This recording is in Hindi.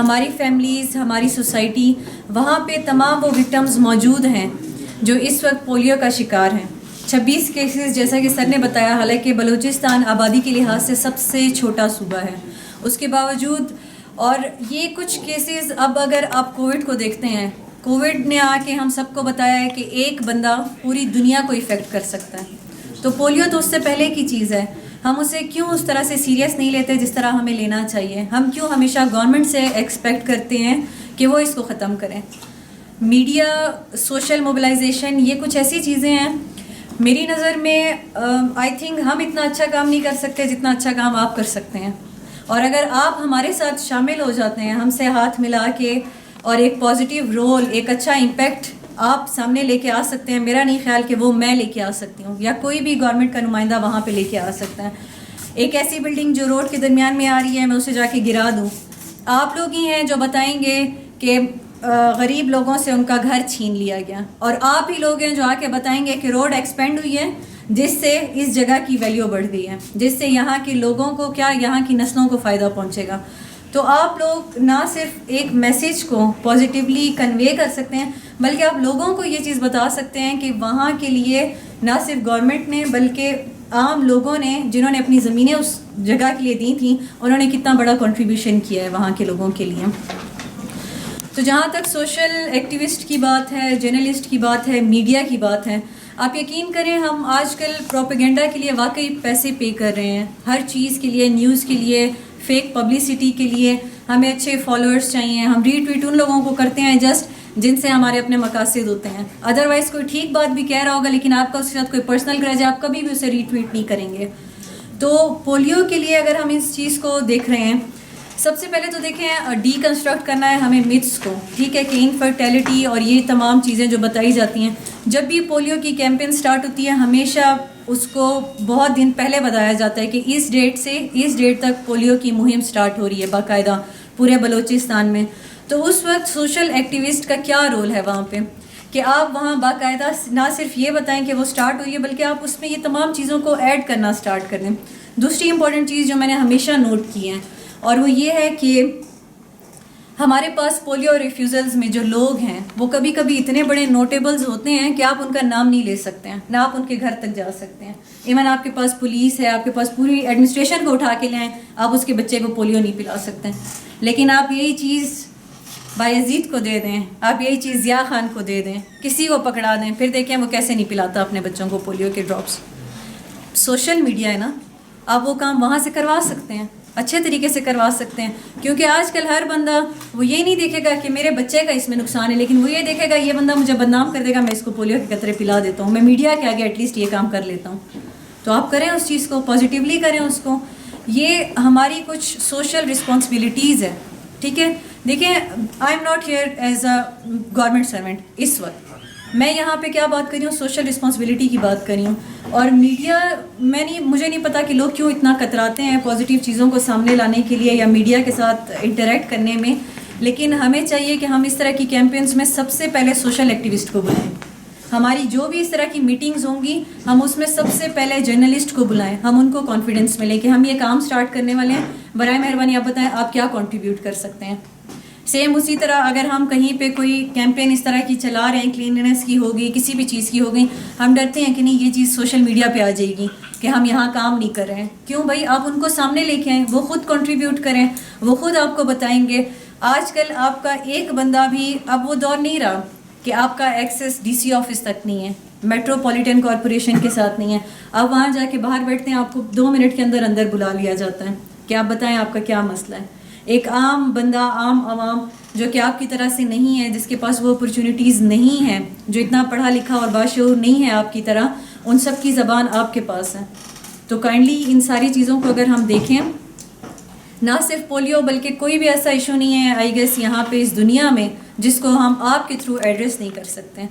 हमारी फैमिलीज़, हमारी सोसाइटी, वहाँ पे तमाम वो विक्टिम्स मौजूद हैं जो इस वक्त पोलियो का शिकार हैं। 26 केसेस जैसा कि सर ने बताया, हालांकि बलूचिस्तान आबादी के लिहाज से सबसे छोटा सूबा है, उसके बावजूद। और ये कुछ केसेस, अब अगर आप कोविड को देखते हैं, कोविड ने आके हम सबको बताया है कि एक बंदा पूरी दुनिया को इफ़ेक्ट कर सकता है। तो पोलियो तो उससे पहले की चीज़ है, हम उसे क्यों उस तरह से सीरियस नहीं लेते जिस तरह हमें लेना चाहिए? हम क्यों हमेशा गवर्नमेंट से एक्सपेक्ट करते हैं कि वो इसको ख़त्म करें? मीडिया, सोशल मोबिलाइजेशन, ये कुछ ऐसी चीज़ें हैं मेरी नज़र में आई थिंक हम इतना अच्छा काम नहीं कर सकते जितना अच्छा काम आप कर सकते हैं। और अगर आप हमारे साथ शामिल हो जाते हैं, हमसे हाथ मिला के, और एक पॉजिटिव रोल, एक अच्छा इम्पैक्ट आप सामने लेके आ सकते हैं। मेरा नहीं ख्याल कि वो मैं लेके आ सकती हूँ या कोई भी गवर्नमेंट का नुमाइंदा वहाँ पे लेके आ सकता है। एक ऐसी बिल्डिंग जो रोड के दरमियान में आ रही है, मैं उसे जाके गिरा दूँ, आप लोग ही हैं जो बताएंगे कि गरीब लोगों से उनका घर छीन लिया गया, और आप ही लोग हैं जो आके बताएंगे कि रोड एक्सपेंड हुई है जिससे इस जगह की वैल्यू बढ़ गई है, जिससे यहाँ के लोगों को क्या, यहाँ की नस्लों को फ़ायदा पहुँचेगा। तो आप लोग ना सिर्फ एक मैसेज को पॉजिटिवली कन्वे कर सकते हैं, बल्कि आप लोगों को ये चीज़ बता सकते हैं कि वहाँ के लिए ना सिर्फ गवर्नमेंट ने बल्कि आम लोगों ने, जिन्होंने अपनी ज़मीनें उस जगह के लिए दी थी, उन्होंने कितना बड़ा कंट्रीब्यूशन किया है वहाँ के लोगों के लिए। तो जहाँ तक सोशल एक्टिविस्ट की बात है, जर्नलिस्ट की बात है, मीडिया की बात है, आप यकीन करें हम आजकल प्रोपेगेंडा के लिए वाकई पैसे पे कर रहे हैं। हर चीज़ के लिए, न्यूज़ के लिए, फेक पब्लिसिटी के लिए हमें अच्छे फॉलोअर्स चाहिए। हम रीट्वीट उन लोगों को करते हैं जस्ट जिनसे हमारे अपने मकासद होते हैं। अदरवाइज़ कोई ठीक बात भी कह रहा होगा लेकिन आपका उसके साथ कोई पर्सनल ग्रज है, आप कभी भी उसे रीट्वीट नहीं करेंगे। तो पोलियो के लिए अगर हम इस चीज़ को देख रहे हैं, सबसे पहले तो देखें, डीकंस्ट्रक्ट करना है हमें मिथ्स को, ठीक है, कि इनफर्टिलिटी और ये तमाम चीज़ें जो बताई जाती हैं। जब भी पोलियो की कैंपेन स्टार्ट होती है, हमेशा उसको बहुत दिन पहले बताया जाता है कि इस डेट से इस डेट तक पोलियो की मुहिम स्टार्ट हो रही है बाकायदा पूरे बलूचिस्तान में। तो उस वक्त सोशल एक्टिविस्ट का क्या रोल है वहाँ पे, कि आप वहाँ बाकायदा ना सिर्फ ये बताएं कि वो स्टार्ट हुई है, बल्कि आप उसमें ये तमाम चीज़ों को ऐड करना स्टार्ट कर दें। दूसरी इंपॉर्टेंट चीज़ जो मैंने हमेशा नोट की है, और वो ये है कि हमारे पास पोलियो रिफ्यूज़ल्स में जो लोग हैं वो कभी कभी इतने बड़े नोटेबल्स होते हैं कि आप उनका नाम नहीं ले सकते हैं, ना आप उनके घर तक जा सकते हैं। इवन आपके पास पुलिस है, आपके पास पूरी एडमिनिस्ट्रेशन को उठा के ले आएँ, आप उसके बच्चे को पोलियो नहीं पिला सकते हैं। लेकिन आप यही चीज़ बायजीद को दे दें, आप यही चीज़ ज़िया खान को दे दें, किसी को पकड़ा दें, फिर देखें वो कैसे नहीं पिलाता अपने बच्चों को पोलियो के ड्रॉप्स। सोशल मीडिया है ना, आप वो काम वहाँ से करवा सकते हैं, अच्छे तरीके से करवा सकते हैं। क्योंकि आजकल हर बंदा वो ये नहीं देखेगा कि मेरे बच्चे का इसमें नुकसान है, लेकिन वो ये देखेगा ये बंदा मुझे बदनाम कर देगा, मैं इसको पोलियो के कतरे पिला देता हूँ, मैं मीडिया के आगे एटलीस्ट ये काम कर लेता हूँ। तो आप करें उस चीज़ को, पॉजिटिवली करें उसको। ये हमारी कुछ सोशल रिस्पॉन्सिबिलिटीज़ है, ठीक है। देखिए, I am not here as a government servant, इस वक्त मैं यहाँ पे क्या बात कर रही हूँ, सोशल रिस्पॉन्सिबिलिटी की बात कर रही हूँ। और मीडिया, मुझे नहीं पता कि लोग क्यों इतना कतराते हैं पॉजिटिव चीज़ों को सामने लाने के लिए या मीडिया के साथ इंटरेक्ट करने में, लेकिन हमें चाहिए कि हम इस तरह की कैंपेन्स में सबसे पहले सोशल एक्टिविस्ट को बुलाएं। हमारी जो भी इस तरह की मीटिंग्स होंगी, हम उसमें सबसे पहले जर्नलिस्ट को बुलाएं, हम उनको कॉन्फिडेंस में लें कि हम ये काम स्टार्ट करने वाले हैं, बराए मेहरबानी आप बताएं आप क्या कॉन्ट्रीब्यूट कर सकते हैं। सेम उसी तरह अगर हम कहीं पे कोई कैंपेन इस तरह की चला रहे हैं, क्लीननेस की होगी, किसी भी चीज़ की होगी, हम डरते हैं कि नहीं ये चीज़ सोशल मीडिया पे आ जाएगी कि हम यहाँ काम नहीं कर रहे हैं। क्यों भाई, आप उनको सामने लेके आएँ, वो खुद कंट्रीब्यूट करें, वो खुद आपको बताएंगे। आजकल आपका एक बंदा भी, अब वो दौर नहीं रहा कि आपका एक्सेस डीसी ऑफिस तक नहीं है, मेट्रोपॉलिटन कॉरपोरेशन के साथ नहीं है। अब वहाँ जाके बाहर बैठते हैं, आपको 2 मिनट के अंदर अंदर बुला लिया जाता है कि आप बताएं आपका क्या मसला है। एक आम बंदा, आम आवाम जो कि आपकी तरह से नहीं है, जिसके पास वो अपॉर्चुनिटीज़ नहीं हैं, जो इतना पढ़ा लिखा और बाशऊर नहीं है आपकी तरह, उन सब की ज़बान आपके पास है। तो काइंडली इन सारी चीज़ों को अगर हम देखें, ना सिर्फ पोलियो बल्कि कोई भी ऐसा इशू नहीं है आई गेस यहाँ पे इस दुनिया में जिसको हम आपके थ्रू एड्रेस नहीं कर सकते हैं।